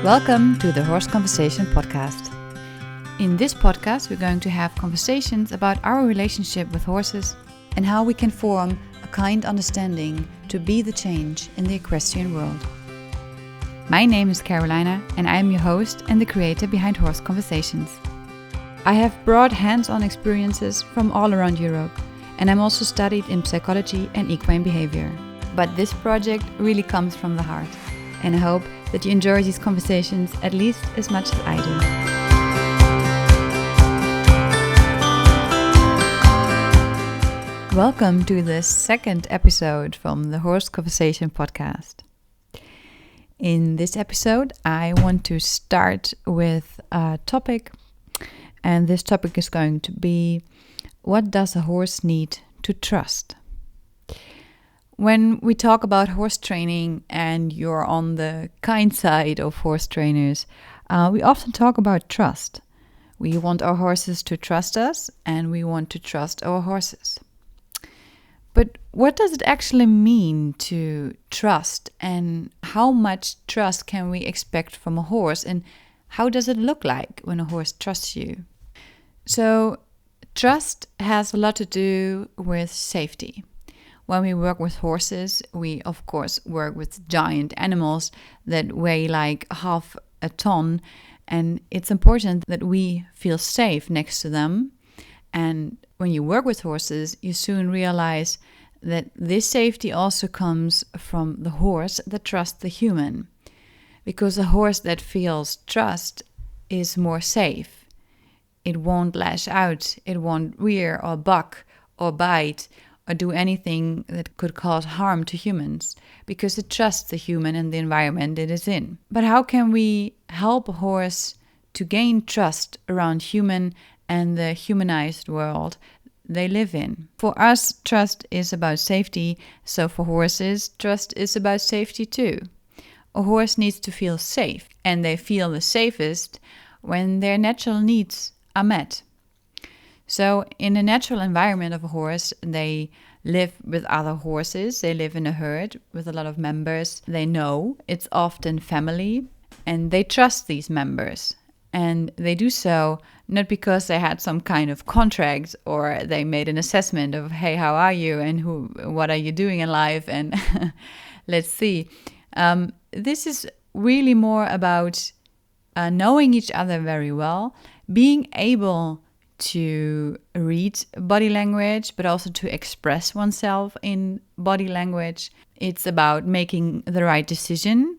Welcome to the Horse Conversation podcast. In this podcast, we're going to have conversations about our relationship with horses and how we can form a kind understanding to be the change in the equestrian world. My name is Carolina and I am your host and the creator behind Horse Conversations. I have broad hands-on experiences from all around Europe, and I'm also studied in psychology and equine behavior. But this project really comes from the heart, and I hope that you enjoy these conversations at least as much as I do. Welcome to the second episode from the Horse Conversation podcast. In this episode, I want to start with a topic, and this topic is going to be: what does a horse need to trust? When we talk about horse training and you're on the kind side of horse trainers, we often talk about trust. We want our horses to trust us and we want to trust our horses. But what does it actually mean to trust, and how much trust can we expect from a horse, and how does it look like when a horse trusts you? So trust has a lot to do with safety. When we work with horses, we of course work with giant animals that weigh like half a ton, and it's important that we feel safe next to them. And when you work with horses, you soon realize that this safety also comes from the horse that trusts the human, because a horse that feels trust is more safe. It won't lash out, it won't rear or buck or bite or do anything that could cause harm to humans, because it trusts the human and the environment it is in. But how can we help a horse to gain trust around human and the humanized world they live in? For us, trust is about safety, so for horses, trust is about safety too. A horse needs to feel safe, and they feel the safest when their natural needs are met. So in the natural environment of a horse, they live with other horses, they live in a herd with a lot of members. They know it's often family, and they trust these members. And they do so not because they had some kind of contract or they made an assessment of, hey, how are you and what are you doing in life, and let's see. This is really more about knowing each other very well, being able to read body language, but also to express oneself in body language. It's about making the right decision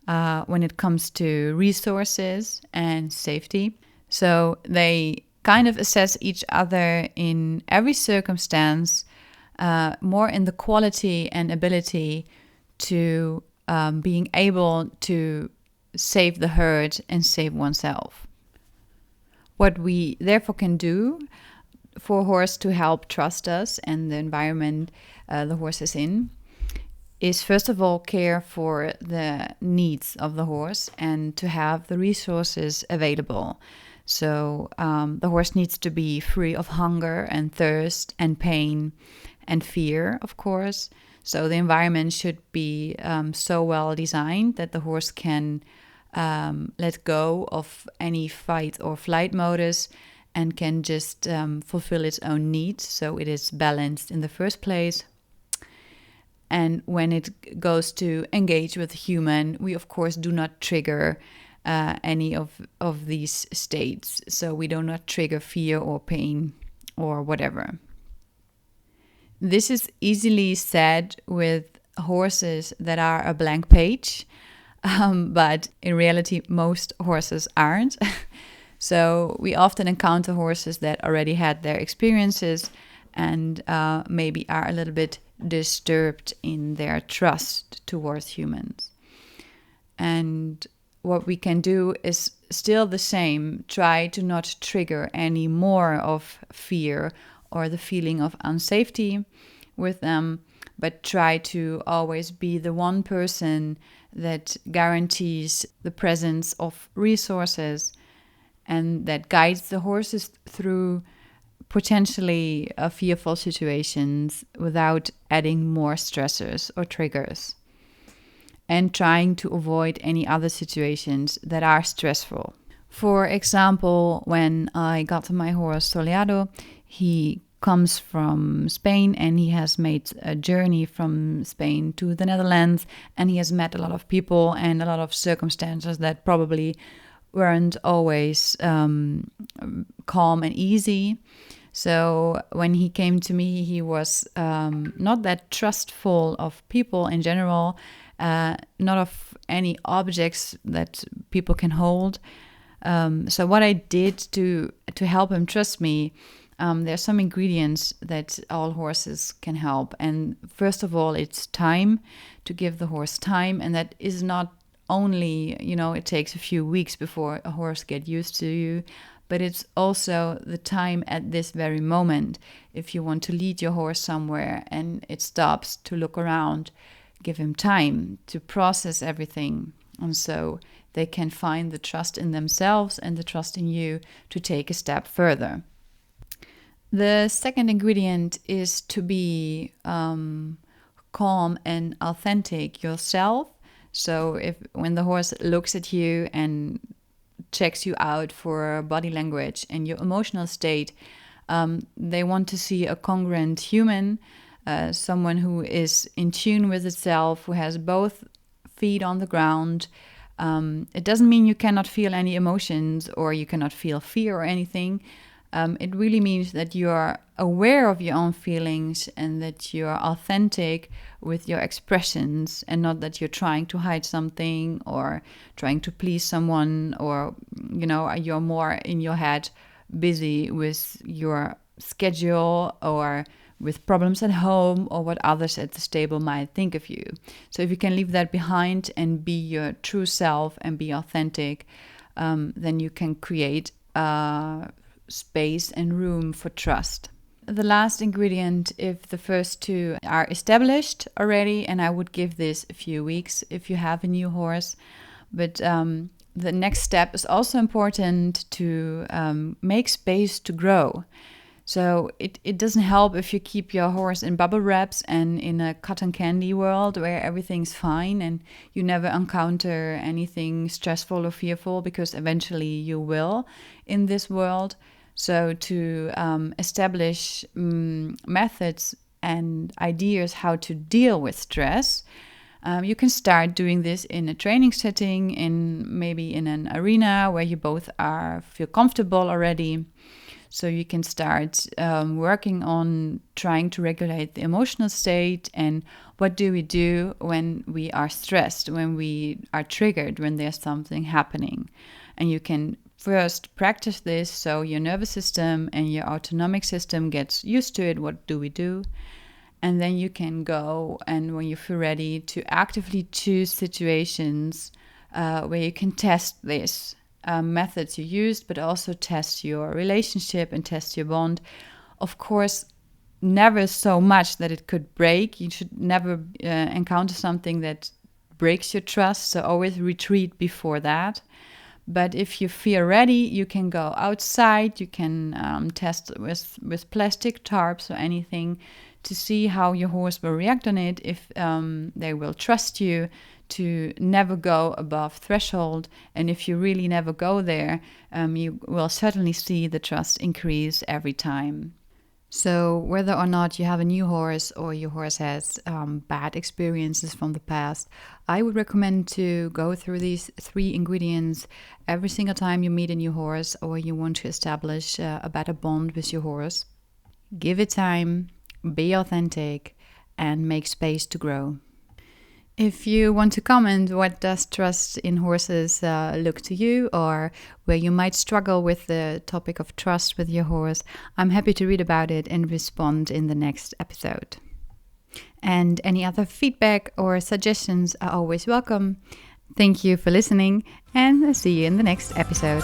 when it comes to resources and safety. So they kind of assess each other in every circumstance, more in the quality and ability to being able to save the herd and save oneself. What we therefore can do for a horse to help trust us and the environment the horse is in is, first of all, care for the needs of the horse and to have the resources available. So the horse needs to be free of hunger and thirst and pain and fear, of course. So the environment should be so well designed that the horse can let go of any fight or flight modus and can just fulfill its own needs, so it is balanced in the first place. And when it goes to engage with a human, we of course do not trigger any of these states, so we do not trigger fear or pain or whatever. This is easily said with horses that are a blank page. But in reality, most horses aren't. So we often encounter horses that already had their experiences and maybe are a little bit disturbed in their trust towards humans. And what we can do is still the same. Try to not trigger any more of fear or the feeling of unsafety with them, but try to always be the one person that guarantees the presence of resources and that guides the horses through potentially fearful situations without adding more stressors or triggers. and trying to avoid any other situations that are stressful. For example, when I got my horse Soleado, he comes from Spain and he has made a journey from Spain to the Netherlands, and he has met a lot of people and a lot of circumstances that probably weren't always calm and easy. So when he came to me, he was not that trustful of people in general, not of any objects that people can hold. So what I did to help him trust me, there's some ingredients that all horses can help. And first of all, it's time, to give the horse time. And that is not only, it takes a few weeks before a horse gets used to you, but it's also the time at this very moment. If you want to lead your horse somewhere and it stops to look around, give him time to process everything. And so they can find the trust in themselves and the trust in you to take a step further. The second ingredient is to be calm and authentic yourself. So when the horse looks at you and checks you out for body language and your emotional state, they want to see a congruent human, someone who is in tune with itself, who has both feet on the ground. It doesn't mean you cannot feel any emotions or you cannot feel fear or anything. It really means that you are aware of your own feelings and that you are authentic with your expressions, and not that you're trying to hide something or trying to please someone, or, you're more in your head busy with your schedule or with problems at home or what others at the stable might think of you. So if you can leave that behind and be your true self and be authentic, then you can create space and room for trust. The last ingredient, if the first two are established already, and I would give this a few weeks if you have a new horse, but the next step is also important, to make space to grow. So it doesn't help if you keep your horse in bubble wraps and in a cotton candy world where everything's fine and you never encounter anything stressful or fearful, because eventually you will in this world. So to establish methods and ideas how to deal with stress, you can start doing this in a training setting, maybe in an arena where you both feel comfortable already. So you can start working on trying to regulate the emotional state, and what do we do when we are stressed, when we are triggered, when there's something happening. And you can first practice this so your nervous system and your autonomic system gets used to it. What do we do? And then you can go, and when you feel ready, to actively choose situations where you can test this methods you used, but also test your relationship and test your bond. Of course, never so much that it could break. You should never encounter something that breaks your trust, so always retreat before that. But if you feel ready, you can go outside. You can test with plastic tarps or anything to see how your horse will react on it, if they will trust you to never go above threshold. And if you really never go there, you will certainly see the trust increase every time. So whether or not you have a new horse or your horse has bad experiences from the past, I would recommend to go through these 3 ingredients every single time you meet a new horse or you want to establish a better bond with your horse. Give it time, be authentic, and make space to grow. If you want to comment, what does trust in horses look to you, or where you might struggle with the topic of trust with your horse, I'm happy to read about it and respond in the next episode. And any other feedback or suggestions are always welcome. Thank you for listening, and I'll see you in the next episode.